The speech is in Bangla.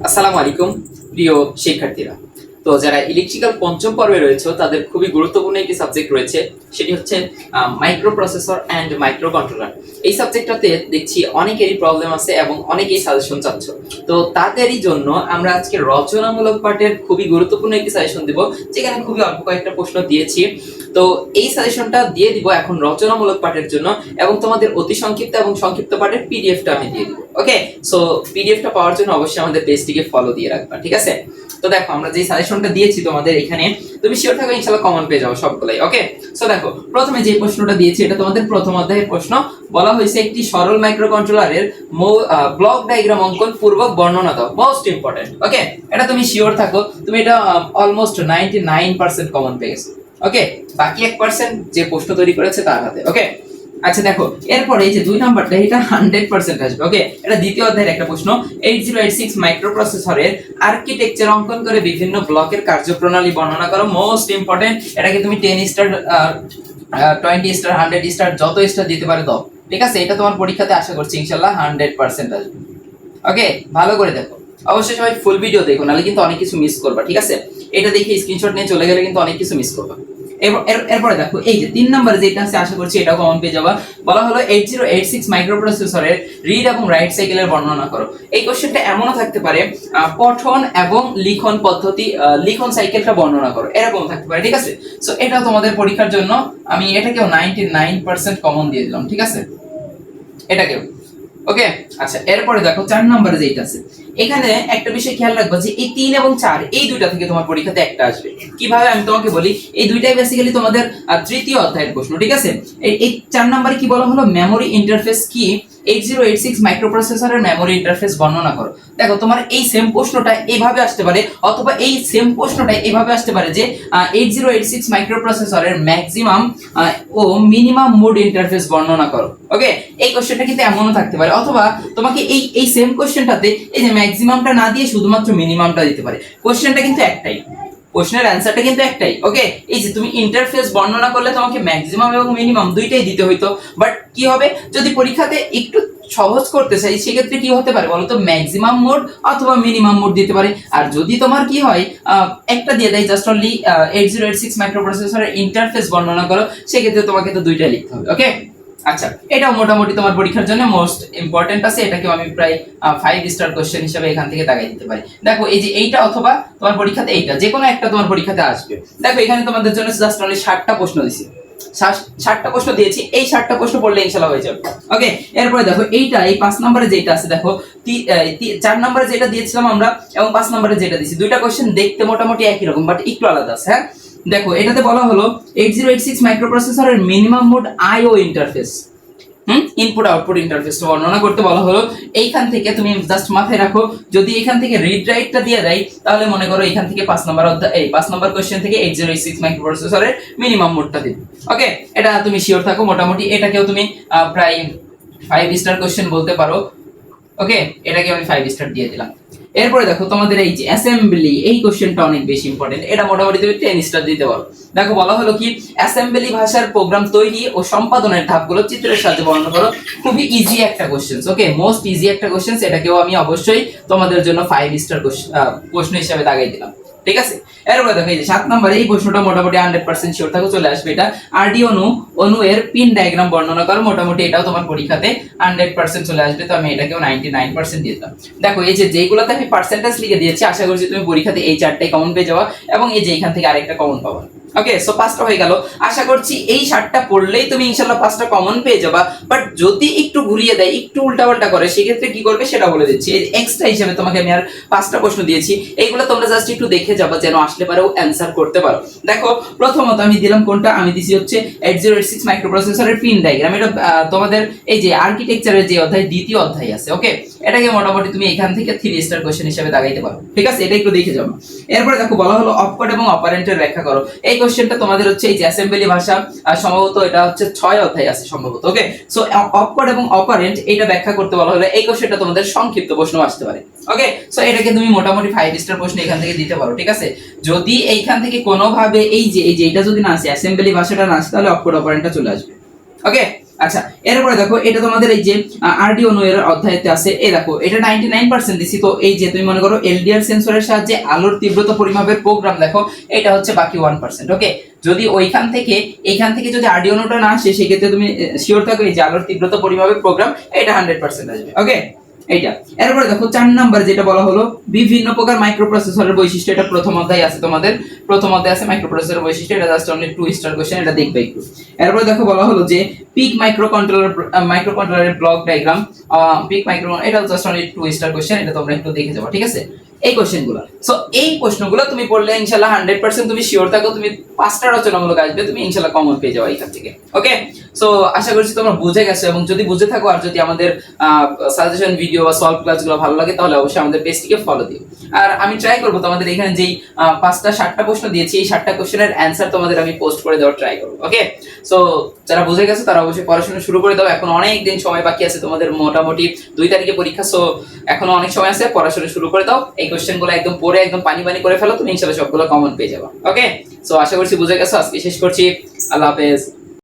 আসসালামু আলাইকুম প্রিয় শিক্ষার্থীরা। তো যারা ইলেকট্রিক্যাল পঞ্চম পর্বে রয়েছে তাদের খুবই গুরুত্বপূর্ণ একটি সাবজেক্ট রয়েছে, সেটি হচ্ছে micro processor and micro controller. এই সাবজেক্টটাতে দেখছি অনেকেরই প্রবলেম আছে এবং অনেকেই সাজেশন চাচ্ছ। তো তাদেরই জন্য আমরা আজকে রচনামূলক পাঠের খুবই গুরুত্বপূর্ণ একটি সাজেশন দিব, যেখানে খুবই অল্প কয়েকটা প্রশ্ন দিয়েছি। তো এই সাজেশনটা দিয়ে দিব এখন রচনামূলক পাঠের জন্য, এবং তোমাদের অতি সংক্ষিপ্ত এবং সংক্ষিপ্ত পাঠের পিডিএফটা আমি দিয়ে দিব। ওকে, সো পিডিএফটা পাওয়ার জন্য অবশ্যই আমাদের পেজটিকে ফলো দিয়ে রাখবা, ঠিক আছে? তো দেখো, আমরা যে সাজেশনটা দিয়েছি তোমাদের এখানে, তুমি শিওর থাকো ইনশাআল্লাহ কমন পেয়ে যাও সবগুলাই। ওকে, সো দেখো, প্রথমে যে প্রশ্নটা দিয়েছি এটা তোমাদের প্রথম অধ্যায়ের প্রশ্ন। বলা হয়েছে একটি সরল মাইক্রোকন্ট্রোলারের ব্লক ডায়াগ্রাম অঙ্কন পূর্বক বর্ণনা দাও। Most important. ওকে, এটা তুমি শিওর থাকো, তুমি এটা অলমোস্ট 99% কমন পেয়ে গেছো। ওকে, বাকি 1% যে প্রশ্ন তৈরি করেছে তার হাতে। ওকে, আচ্ছা দেখো, এরপরে এই যে 2 নাম্বারটা, এটা 100% আসবে। ওকে, এটা দ্বিতীয় অধ্যায়ের একটা প্রশ্ন। 8086 মাইক্রোপ্রসেসরের আর্কিটেকচার অঙ্কন করে বিভিন্ন ব্লকের কার্যপ্রণালী বর্ণনা করো। Most important. এটাকে তুমি 10 স্টার 20 স্টার 100 স্টার যত স্টার দিতে পারে দাও, ঠিক আছে? এটা তোমার পরীক্ষাতে আশা করছি ইনশাআল্লাহ 100% আসবে। ওকে, ভালো করে দেখো, অবশ্যই সবাই ফুল ভিডিও দেখো, নাহলে কিন্তু অনেক কিছু মিস করবা, ঠিক আছে? এটা দেখে স্ক্রিনশট নিয়ে চলে গেলে কিন্তু অনেক কিছু মিস করবা। এরপরে দেখো, এই যে 3 নম্বরে যেটা আছে, আশা করছি এটাও কমন পেয়ে যাবা। বলা হলো 8086 মাইক্রোপ্রসেসরের রিড এবং রাইট সাইকেলের বর্ণনা করো। এই কোশ্চেনটা এমনও থাকতে পারে পঠন এবং লিখন পদ্ধতি, লিখন সাইকেলটা বর্ণনা করো, এরকম থাকতে পারে, ঠিক আছে? সো এটাও তোমাদের পরীক্ষার জন্য আমি এটাকেও 99% কমন দিয়ে দিলাম, ঠিক আছে? এটাকেও। ওকে, আচ্ছা এরপরে দেখো 4 নম্বরে যেটা আছে, এখানে একটা বিষয় খেয়াল রাখবা যে এই 3 এবং 4 এই দুইটা থেকে তোমার পরীক্ষাতে একটা আসবে। কিভাবে আমি তোমাকে বলি, এই দুইটাই বেসিক্যালি তোমাদের তৃতীয় অধ্যায়ের প্রশ্ন, ঠিক আছে? এই 4 নম্বরে কি বলা হলো, মেমোরি ইন্টারফেস কি, 8086 মাইক্রোপ্রসেসরের মেমোরি ইন্টারফেস বর্ণনা করো। দেখো, তোমার এই সেম প্রশ্নটা এইভাবে আসতে পারে, অথবা এই সেম প্রশ্নটা এইভাবে আসতে পারে যে 8086 মাইক্রোপ্রসেসরের ম্যাক্সিমাম ও মিনিমাম মোড ইন্টারফেস বর্ণনা করো। ওকে, এই কোশ্চেনটা কিন্তু এমনও থাকতে পারে, অথবা তোমাকে এই সেম কোশ্চেনটাতে এই যে ম্যাক্সিমামটা না দিয়ে শুধুমাত্র মিনিমামটা দিতে পারে। কোশ্চেনটা কিন্তু একটাই, কোশ্চেনের অ্যানসারটা কিন্তু একটাই। ওকে, এই যে তুমি ইন্টারফেস বর্ণনা করলে তোমাকে ম্যাক্সিমাম এবং মিনিমাম দুইটাই দিতে হইতো, বাট কি হবে যদি পরীক্ষাতে একটু সহজ করতে চাই, সেক্ষেত্রে কি হতে পারে বলতো, ম্যাক্সিমাম মোড অথবা মিনিমাম মোড দিতে পারে। আর যদি তোমার কি হয়, একটা দিয়ে দেয় জাস্ট অনলি 8086 মাইক্রোপ্রসেসরের ইন্টারফেস বর্ণনা করো, সেক্ষেত্রে তোমাকে তো দুইটাই লিখতে হবে। ওকে, আচ্ছা এটাও মোটামুটি তোমার পরীক্ষার জন্য মোস্ট ইম্পর্টেন্ট আছে। এটাকেও আমি প্রায় 5 স্টার কোশ্চেন হিসেবে এখান থেকে দাগাই দিতে পারি। দেখো, এই যে এইটা অথবা তোমার পরীক্ষাতে এইটা, যে কোনো একটা তোমার পরীক্ষাতে আসবে। দেখো, এখানে তোমাদের জন্য জাস্ট অনলি 60টা প্রশ্ন দিয়েছি, 60টা প্রশ্ন দিয়েছি, এই 60টা প্রশ্ন পড়লে ইনশাআল্লাহ হয়ে যাবে। ওকে, এরপরে দেখো এইটা, এই 5 নম্বরে যেটা আছে, দেখো 4 নম্বরে যেটা দিয়েছিলাম আমরা এবং 5 নম্বরে যেটা দিয়েছি, দুইটা কোশ্চেন দেখতে মোটামুটি একই রকম, বাট একটু আলাদা আছে। হ্যাঁ, দেখো এটাতে বলা হলো 8086 মাইক্রোপ্রসেসরের মিনিমাম মোড আইও ইন্টারফেস, ইনপুট আউটপুট ইন্টারফেসটা বর্ণনা করতে বলা হলো। এইখান থেকে তুমি জাস্ট মাথায় রাখো, যদি এখান থেকে রিড রাইটটা দিয়ে দেয়, তাহলে মনে করো এখান থেকে 5 নম্বর অধ্যায়, এই 5 নম্বর কোশ্চেন থেকে 8086 মাইক্রোপ্রসেসরের মিনিমাম মোডটা দিবে। ওকে, এটা তুমি শিওর থাকো, মোটামুটি এটাকেও তুমি প্রায় 5 স্টার কোশ্চেন বলতে পারো। ওকে, এটাকে আমি 5 স্টার দিয়ে দিলাম। এরপরে দেখো, তোমাদের এই যে অ্যাসেম্বলি, এই কোশ্চেনটা অনেক বেশি ইম্পর্টেন্ট, এটা মোটামুটি তুমি 10 স্টার দিতে পারো। দেখো, বলা হলো কি, অ্যাসেম্বলি ভাষার প্রোগ্রাম তৈরি ও সম্পাদনের ধাপগুলো চিত্রের সাহায্যে বর্ণনা করো। খুবই ইজি একটা কোশ্চেন। ওকে, মোস্ট ইজি একটা কোশ্চেন, এটাকেও আমি অবশ্যই তোমাদের জন্য 5 স্টার প্রশ্ন হিসেবে দাগাই দিলাম, ঠিক আছে? এরপরে দেখো, এই যে 7 নম্বরে এই প্রশ্নটা মোটামুটি 100% শিওর থাকো চলে আসবে। এটা আরডিনো অনু এর পিন ডায়াগ্রাম বর্ণনা করো। মোটামুটি এটাও তোমার পরীক্ষাতে 100% চলে আসবে, তো আমি এটাকেও 99% দিয়ে দিলাম। দেখো, এই যে যেগুলোতে আমি পার্সেন্টেজ লিখে দিয়েছি, আশা করছি তুমি পরীক্ষাতে এই 4টাই কমন পেয়ে যাবে, এবং এই যে এখান থেকে আরেকটা কমন পাবা। ওকে, সো 5টা হয়ে গেল। আশা করছি এই 7টা পড়লেই তুমি ইনশাআল্লাহ 5টা কমন পেয়ে যাবা। বাট যদি একটু ঘুরিয়ে দেয়, একটু উল্টাপাল্টা করে, সেক্ষেত্রে কি করবে সেটা বলে দিচ্ছি। এই এক্সট্রা হিসেবে তোমাকে আমি আর 5টা প্রশ্ন দিয়েছি, এইগুলো তোমরা জাস্ট একটু দেখে যাবা যেন আসলে পারো অ্যানসার করতে পারো। দেখো, প্রথমত আমি দিলাম কোনটা, আমি দিছি হচ্ছে 8086 মাইক্রোপ্রসেসরের পিন ডায়াগ্রাম। এটা তোমাদের এই যে আর্কিটেকচারের যে অধ্যায়, দ্বিতীয় অধ্যায় আছে। ওকে, এটাকে মোটামুটি তুমি এখান থেকে 3 স্টার কোশ্চেন হিসেবে দাগাইতে পারো, ঠিক আছে? এটা একটু দেখে যাবো। এরপরে দেখো, বলা হলো অপকোড এবং অপারেন্টের ব্যাখ্যা করো। এই কোশ্চেনটা তোমাদের হচ্ছে এই যে অ্যাসেম্বলি ভাষা, সম্ভবত এটা হচ্ছে 6 অধ্যায় আছে সম্ভবত। ওকে, সো অপকোড এবং অপারেন্ট এটা ব্যাখ্যা করতে বলা হলো। এই কোশ্চেনটা তোমাদের সংক্ষিপ্ত প্রশ্ন আসতে পারে। ওকে, সো এটাকে তুমি মোটামুটি 5 স্টার প্রশ্ন এখান থেকে দিতে পারো, ঠিক আছে? যদি এইখান থেকে কোনোভাবে এই যে এটা যদি না আসে, অ্যাসেম্বলি ভাষাটা না আসে, তাহলে অপকোড অপারেন্টটা চলে আসবে। ওকে, আচ্ছা, এরপরে দেখো এটা তোমাদের এই যে আরডিওনো এর অধ্যায়তে আছে, এই দেখো এটা 99% দিছি। তো এই যে তুমি মনে করো এলডিআর সেন্সরের সাহায্যে আলোর তীব্রতা পরিমাপের প্রোগ্রাম, দেখো এটা হচ্ছে বাকি 1%। ওকে, যদি এইখান থেকে যদি আরডিওনোটা না আসে, সেক্ষেত্রে তুমি শিওর থাকো এই যে আলোর তীব্রতা পরিমাপের প্রোগ্রাম এটা 100% আসবে। ওকে, এইটা। এরপরে দেখো 4 নাম্বার যেটা বলা হলো বিভিন্ন প্রকার মাইক্রোপ্রসেসরের বৈশিষ্ট্য, এটা প্রথম অধ্যায় আছে তোমাদের, প্রথম অধ্যায় আছে মাইক্রোপ্রসেসরের বৈশিষ্ট্য, এটা জাস্ট অনলি 2 স্টার কোশ্চেন, এটা দেখবে একটু। এরপরে দেখো বলা হলো যে পিক মাইক্রোকন্ট্রোলারের ব্লক ডায়াগ্রাম, পিক মাইক্রো, এটা জাস্ট অনলি 2 স্টার কোশ্চেন, এটা তোমরা একটু দেখে যাও, ঠিক আছে। এই কোশ্চেনগুলো, সো এই প্রশ্নগুলো তুমি পড়লে ইনশাআল্লাহ 100% তুমি শিওর থাকো তুমি 5টা রচনামূলক আসবে, তুমি ইনশাআল্লাহ কমন পেয়ে যাও এখান থেকে। ওকে, সো আশা করছি তোমরা বুঝে গেছো, এবং যদি বুঝে থাকো আর যদি আমাদের সাজেশন ভিডিও বা সলভ ক্লাসগুলো ভালো লাগে তাহলে অবশ্যই আমাদের পেজটিকে ফলো দিও। আর আমি ট্রাই করব তোমাদের এখানে যেই 5টা 7টা প্রশ্ন দিয়েছি, এই 7টা কোশ্চেনের অ্যানসার তোমাদের আমি পোস্ট করে দেওয়ার ট্রাই করব। ওকে, সো যারা বুঝে গেছো তারা অবশ্যই পড়াশোনা শুরু করে দাও, এখন অনেক দিন সময় বাকি আছে তোমাদের, মোটামুটি 2 তারিখে পরীক্ষা, সো এখনো অনেক সময় আছে, পড়াশোনা শুরু করে দাও। এই কোশ্চেনগুলো একদম পড়ে একদম পানি পানি করে ফেলো, তুমি ইনশাআল্লাহ সবগুলো কমন পেয়ে যাবে। ওকে, সো আশা করছি বুঝে গেছো। আজকে শেষ করছি, আল্লাহ হাফেজ।